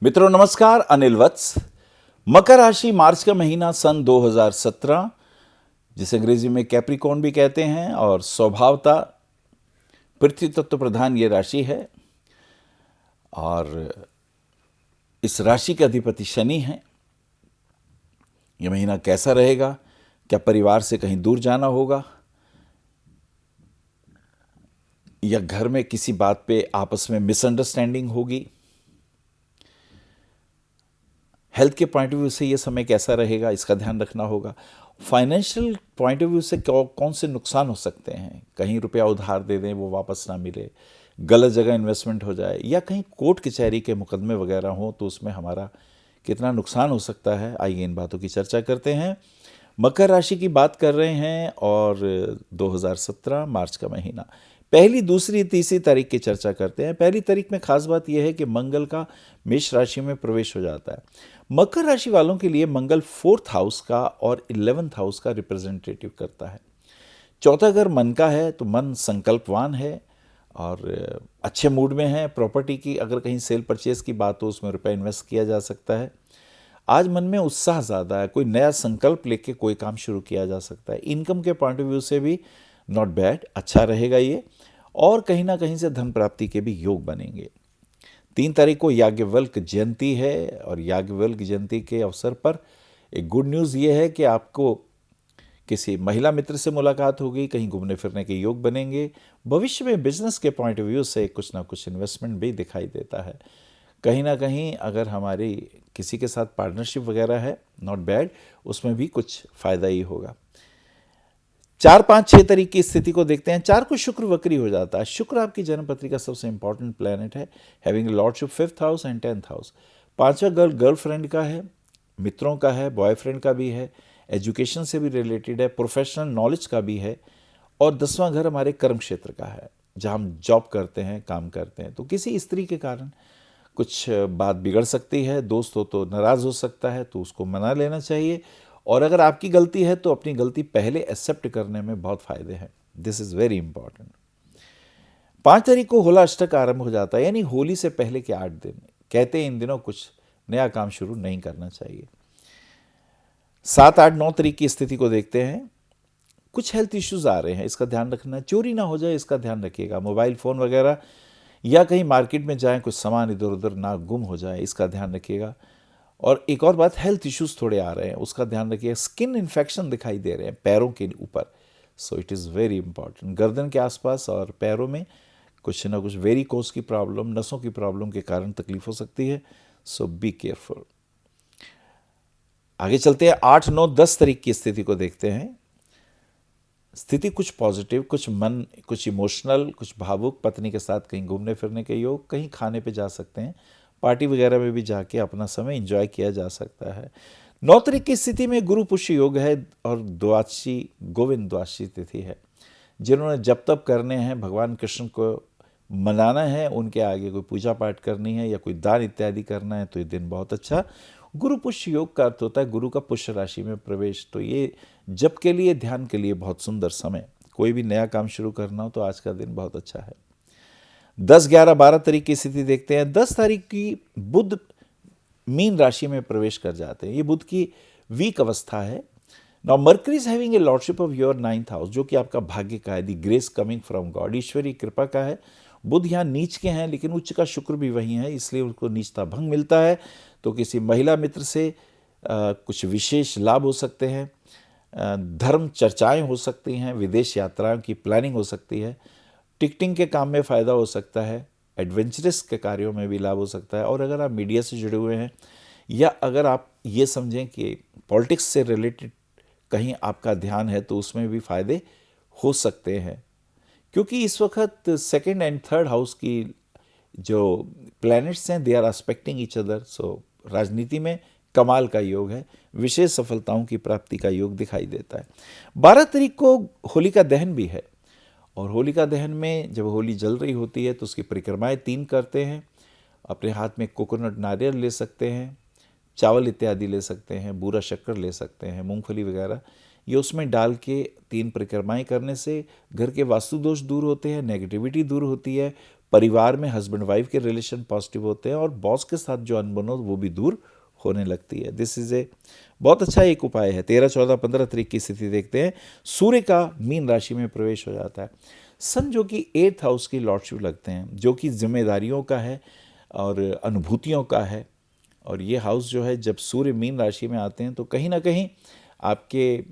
मित्रों नमस्कार, अनिल वत्स। मकर राशि मार्च का महीना सन 2017, जिसे अंग्रेजी में कैप्रिकॉर्न भी कहते हैं, और स्वभावतः पृथ्वी तत्व प्रधान ये राशि है। और इस राशि के अधिपति शनि हैं। यह महीना कैसा रहेगा? क्या परिवार से कहीं दूर जाना होगा, या घर में किसी बात पे आपस में मिसअंडरस्टैंडिंग होगी? हेल्थ के पॉइंट ऑफ व्यू से ये समय कैसा रहेगा, इसका ध्यान रखना होगा। फाइनेंशियल पॉइंट ऑफ व्यू से कौन से नुकसान हो सकते हैं? कहीं रुपया उधार दे दें, वो वापस ना मिले, गलत जगह इन्वेस्टमेंट हो जाए, या कहीं कोर्ट कचहरी के मुकदमे वगैरह हों तो उसमें हमारा कितना नुकसान हो सकता है। आइए इन बातों की चर्चा करते हैं। मकर राशि की बात कर रहे हैं और 2017 मार्च का महीना, पहली, दूसरी, तीसरी तारीख की चर्चा करते हैं। पहली तारीख में खास बात यह है कि मंगल का मेष राशि में प्रवेश हो जाता है। मकर राशि वालों के लिए मंगल 4th हाउस का और 11th हाउस का रिप्रेजेंटेटिव करता है। चौथा घर मन का है, तो मन संकल्पवान है और अच्छे मूड में है। प्रॉपर्टी की अगर कहीं सेल परचेज की बात हो, उसमें रुपया इन्वेस्ट किया जा सकता है। आज मन में उत्साह ज़्यादा है, कोई नया संकल्प लेके कोई काम शुरू किया जा सकता है। इनकम के पॉइंट ऑफ व्यू से भी नॉट बैड, अच्छा रहेगा ये। और कहीं ना कहीं से धन प्राप्ति के भी योग बनेंगे। 3 तारीख को याज्ञवल्क्य जयंती है और याज्ञवल्क्य जयंती के अवसर पर एक गुड न्यूज़ ये है कि आपको किसी महिला मित्र से मुलाकात होगी, कहीं घूमने फिरने के योग बनेंगे। भविष्य में बिजनेस के पॉइंट ऑफ व्यू से कुछ ना कुछ इन्वेस्टमेंट भी दिखाई देता है। कहीं ना कहीं अगर हमारी किसी के साथ पार्टनरशिप वगैरह है, नॉट बैड, उसमें भी कुछ फ़ायदा ही होगा। 4, 5, 6 तारीख की स्थिति को देखते हैं। 4 को शुक्र वक्री हो जाता है। शुक्र आपकी जन्मपत्री का सबसे इंपॉर्टेंट प्लैनेट है, having lordship 5th house and 10th house. 5वां घर गर्लफ्रेंड का है, मित्रों का है, बॉयफ्रेंड का भी है, एजुकेशन से भी रिलेटेड है, प्रोफेशनल नॉलेज का भी है। और 10वां घर हमारे कर्म क्षेत्र का है, जहाँ हम जॉब करते हैं, काम करते हैं। तो किसी स्त्री के कारण कुछ बात बिगड़ सकती है, दोस्त हो तो नाराज़ हो सकता है, तो उसको मना लेना चाहिए। और अगर आपकी गलती है तो अपनी गलती पहले एक्सेप्ट करने में बहुत फ़ायदे हैं। This is very important. 5 तारीख को होला अष्टक आरंभ हो जाता है, यानी होली से पहले के 8 दिन। कहते हैं इन दिनों कुछ नया काम शुरू नहीं करना चाहिए। 7, 8, 9 तारीख की स्थिति को देखते हैं। कुछ हेल्थ इश्यूज आ रहे हैं, इसका ध्यान रखना। चोरी ना हो जाए, इसका ध्यान रखिएगा। मोबाइल फ़ोन वगैरह, या कहीं मार्केट में जाएं, कुछ सामान इधर उधर ना गुम हो जाए, इसका ध्यान रखिएगा। और एक और बात, हेल्थ इश्यूज थोड़े आ रहे हैं, उसका ध्यान रखिए। स्किन इन्फेक्शन दिखाई दे रहे हैं पैरों के ऊपर, so it is very important. गर्दन के आसपास और पैरों में कुछ ना कुछ वेरिकोस की प्रॉब्लम, नसों की प्रॉब्लम के कारण तकलीफ हो सकती है, सो बी केयरफुल। आगे चलते हैं। 8, 9, 10 तारीख की स्थिति को देखते हैं। स्थिति कुछ पॉजिटिव, कुछ इमोशनल, कुछ भावुक। पत्नी के साथ कहीं घूमने फिरने के योग, कहीं खाने पे जा सकते हैं, पार्टी वगैरह में भी जाके अपना समय एंजॉय किया जा सकता है। 9 तारीख की स्थिति में गुरु पुष्य योग है और द्वादशी, गोविंद द्वादशी तिथि है। जिन्होंने जप तप करने हैं, भगवान कृष्ण को मनाना है, उनके आगे कोई पूजा पाठ करनी है या कोई दान इत्यादि करना है, तो ये दिन बहुत अच्छा। गुरु पुष्य योग का अर्थ होता है गुरु का पुष्य राशि में प्रवेश। तो ये जप के लिए, ध्यान के लिए बहुत सुंदर समय। कोई भी नया काम शुरू करना हो तो आज का दिन बहुत अच्छा है। 10, 11, 12 तारीख की स्थिति देखते हैं। 10 तारीख की बुध मीन राशि में प्रवेश कर जाते हैं। ये बुध की वीक अवस्था है। Now mercury is having a lordship of your 9th house, जो कि आपका भाग्य का है, दी ग्रेस कमिंग फ्रॉम गॉड, ईश्वरी कृपा का है। बुध यहाँ नीच के हैं, लेकिन उच्च का शुक्र भी वहीं है, इसलिए उनको नीचता भंग मिलता है। तो किसी महिला मित्र से कुछ विशेष लाभ हो सकते हैं, धर्म चर्चाएं हो सकती हैं, विदेश यात्राओं की प्लानिंग हो सकती है, टिकटिंग के काम में फ़ायदा हो सकता है, एडवेंचरस के कार्यों में भी लाभ हो सकता है। और अगर आप मीडिया से जुड़े हुए हैं, या अगर आप ये समझें कि पॉलिटिक्स से रिलेटेड कहीं आपका ध्यान है, तो उसमें भी फ़ायदे हो सकते हैं। क्योंकि इस वक्त 2nd एंड 3rd हाउस की जो प्लैनेट्स हैं, they are aspecting each other. So राजनीति में कमाल का योग है, विशेष सफलताओं की प्राप्ति का योग दिखाई देता है। 12 तारीख को होलिका दहन भी है, और होलिका दहन में जब होली जल रही होती है तो उसकी परिक्रमाएं 3 करते हैं। अपने हाथ में कोकोनट, नारियल ले सकते हैं, चावल इत्यादि ले सकते हैं, बूरा शक्कर ले सकते हैं, मूंगफली वगैरह, ये उसमें डाल के 3 परिक्रमाएं करने से घर के वास्तु दोष दूर होते हैं, नेगेटिविटी दूर होती है, परिवार में हस्बैंड वाइफ के रिलेशन पॉजिटिव होते हैं और बॉस के साथ जो अनबन वो भी दूर होने लगती है। दिस इज ए बहुत अच्छा एक उपाय है। 13, 14, 15 तारीख की स्थिति देखते हैं। सूर्य का मीन राशि में प्रवेश हो जाता है। सन जो कि 8th हाउस की लॉर्डशिप लगते हैं, जो कि जिम्मेदारियों का है और अनुभूतियों का है। और ये हाउस जो है, जब सूर्य मीन राशि में आते हैं तो कहीं ना कहीं आपके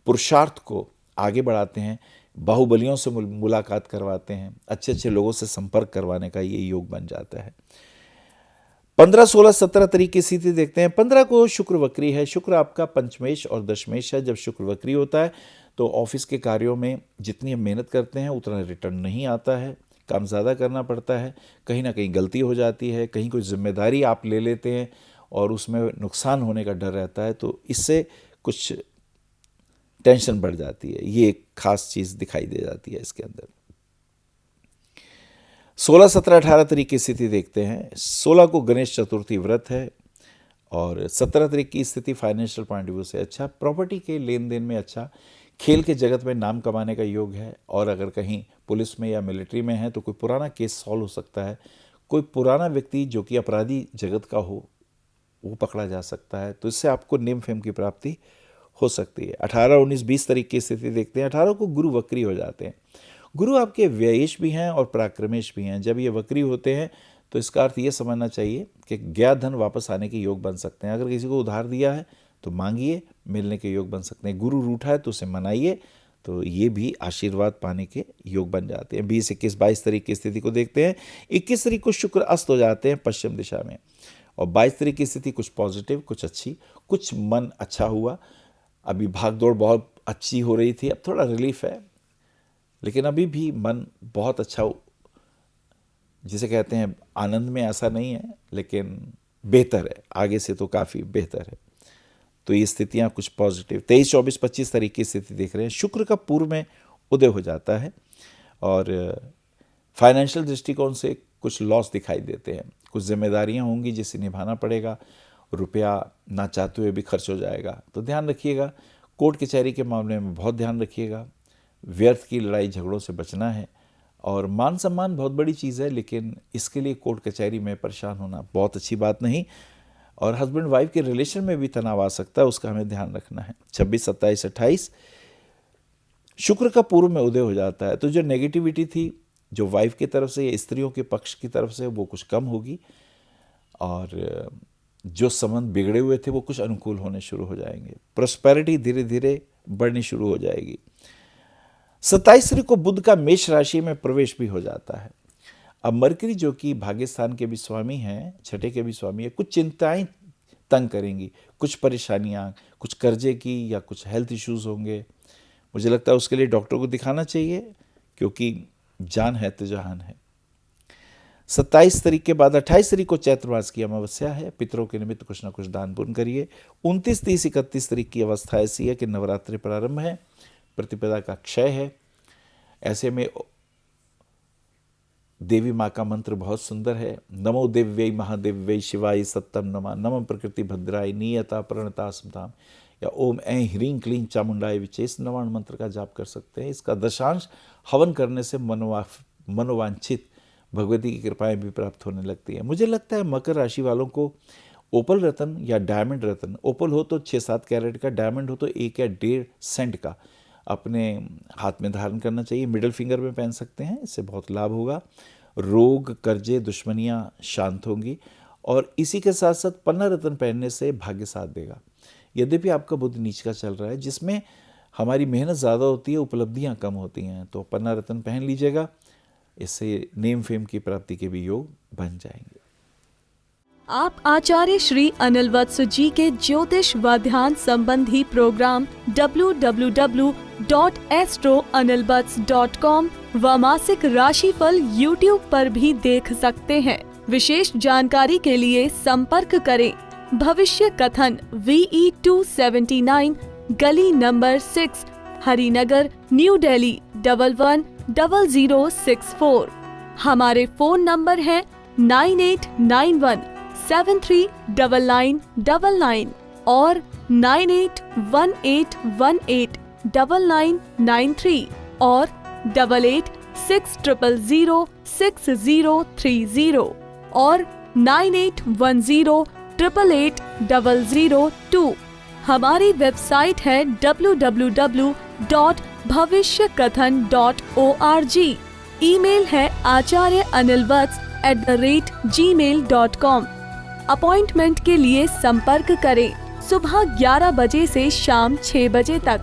पुरुषार्थ को आगे बढ़ाते हैं, बाहुबलियों से मुलाकात करवाते हैं, अच्छे अच्छे लोगों से संपर्क करवाने का ये योग बन जाता है। 15, 16, 17 तारीख की स्थिति देखते हैं। 15 को शुक्र वक्री है। शुक्र आपका पंचमेश और दशमेश है। जब शुक्र वक्री होता है तो ऑफिस के कार्यों में जितनी हम मेहनत करते हैं उतना रिटर्न नहीं आता है, काम ज़्यादा करना पड़ता है, कहीं ना कहीं गलती हो जाती है, कहीं कोई जिम्मेदारी आप ले लेते हैं और उसमें नुकसान होने का डर रहता है, तो इससे कुछ टेंशन बढ़ जाती है। ये एक खास चीज़ दिखाई दे जाती है इसके अंदर। 16, 17, 18 तारीख की स्थिति देखते हैं। 16 को गणेश चतुर्थी व्रत है और 17 तारीख की स्थिति फाइनेंशियल पॉइंट ऑफ व्यू से अच्छा, प्रॉपर्टी के लेन देन में अच्छा, खेल के जगत में नाम कमाने का योग है। और अगर कहीं पुलिस में या मिलिट्री में है तो कोई पुराना केस सॉल्व हो सकता है, कोई पुराना व्यक्ति जो कि अपराधी जगत का हो वो पकड़ा जा सकता है, तो इससे आपको नेम फेम की प्राप्ति हो सकती है। 18, 19, 20 तारीख की स्थिति देखते हैं। 18 को गुरु वक्री हो जाते हैं। गुरु आपके व्ययेश भी हैं और पराक्रमेश भी हैं। जब ये वक्री होते हैं तो इसका अर्थ ये समझना चाहिए कि गया धन वापस आने के योग बन सकते हैं। अगर किसी को उधार दिया है तो मांगिए, मिलने के योग बन सकते हैं। गुरु रूठा है तो उसे मनाइए, तो ये भी आशीर्वाद पाने के योग बन जाते हैं। 20, 21, 22 तारीख की स्थिति को देखते हैं। 21 तारीख को शुक्र अस्त हो जाते हैं पश्चिम दिशा में और 22 तारीख की स्थिति कुछ पॉजिटिव, कुछ अच्छी, कुछ मन अच्छा हुआ। अभी भागदौड़ बहुत अच्छी हो रही थी, अब थोड़ा रिलीफ है, लेकिन अभी भी मन बहुत अच्छा, जिसे कहते हैं आनंद में ऐसा नहीं है, लेकिन बेहतर है, आगे से तो काफ़ी बेहतर है। तो ये स्थितियाँ कुछ पॉजिटिव। 23, 24, 25 तारीख की स्थिति देख रहे हैं। शुक्र का पूर्व में उदय हो जाता है और फाइनेंशियल दृष्टिकोण से कुछ लॉस दिखाई देते हैं, कुछ जिम्मेदारियाँ होंगी जिसे निभाना पड़ेगा, रुपया ना चाहते हुए भी खर्च हो जाएगा, तो ध्यान रखिएगा। कोर्ट कचहरी के मामले में बहुत ध्यान रखिएगा, व्यर्थ की लड़ाई झगड़ों से बचना है। और मान सम्मान बहुत बड़ी चीज़ है, लेकिन इसके लिए कोर्ट कचहरी में परेशान होना बहुत अच्छी बात नहीं। और हस्बैंड वाइफ के रिलेशन में भी तनाव आ सकता है, उसका हमें ध्यान रखना है। 26, 27, 28 शुक्र का पूर्व में उदय हो जाता है, तो जो नेगेटिविटी थी जो वाइफ की तरफ से या स्त्रियों के पक्ष की तरफ से वो कुछ कम होगी और जो संबंध बिगड़े हुए थे वो कुछ अनुकूल होने शुरू हो जाएंगे। प्रॉस्पेरिटी धीरे धीरे बढ़नी शुरू हो जाएगी। 27 तारीख को बुध का मेष राशि में प्रवेश भी हो जाता है। अब मरकरी जो कि भाग्यस्थान के भी स्वामी हैं, छठे के भी स्वामी है, कुछ चिंताएं तंग करेंगी, कुछ परेशानियां, कुछ कर्जे की या कुछ हेल्थ इश्यूज होंगे। मुझे लगता है उसके लिए डॉक्टर को दिखाना चाहिए, क्योंकि जान है तो जहान है। 27 तारीख के बाद 28 तारीख को चैत्र मास की अमावस्या है। पितरों के निमित्त कुछ ना कुछ दान पुण्य करिए। 29, 30, 31 तारीख की अवस्था ऐसी है कि नवरात्रि प्रारंभ है, प्रतिपदा का क्षय है। ऐसे में देवी माँ का मंत्र बहुत सुंदर है। नमो देव्यै महादेव्यै शिवाय सत्यम नमः, नमः प्रकृति भद्राय नियता प्रणता स्मताम, या ओम ऐं ह्रीं क्लीं चामुंडाय विचे, इस नवाण मंत्र का जाप कर सकते हैं। इसका दशांश हवन करने से मनोवांछित भगवती की कृपाएं भी प्राप्त होने लगती है। मुझे लगता है मकर राशि वालों को ओपल रतन या डायमंड रतन, ओपल हो तो 6-7 कैरेट का, डायमंड हो तो 1 या 1.5 सेंट का अपने हाथ में धारण करना चाहिए। मिडिल फिंगर में पहन सकते हैं, इससे बहुत लाभ होगा। रोग, कर्जे, दुश्मनियां शांत होंगी और इसी के साथ साथ पन्ना रत्न पहनने से भाग्य साथ देगा। यद्यपि आपका बुध नीच का चल रहा है, जिसमें हमारी मेहनत ज़्यादा होती है, उपलब्धियां कम होती हैं, तो पन्ना रत्न पहन लीजिएगा, इससे नेम फेम की प्राप्ति के भी योग बन जाएंगे। आप आचार्य श्री अनिल वत्स जी के ज्योतिष व ध्यान संबंधी प्रोग्राम www.astroanilvats.com व मासिक राशिफल YouTube पर भी देख सकते हैं। विशेष जानकारी के लिए संपर्क करें। भविष्य कथन VE 279 गली नंबर 6 हरिनगर न्यू दिल्ली 110064। हमारे फोन नंबर है 9891739999 और 9818189993 और 88 98106030 और 9810880002। हमारी वेबसाइट है www.bhavishyakathan.org। ईमेल है acharyaanilvats@gmail.com। अपॉइंटमेंट के लिए संपर्क करें सुबह 11 बजे से शाम 6 बजे तक।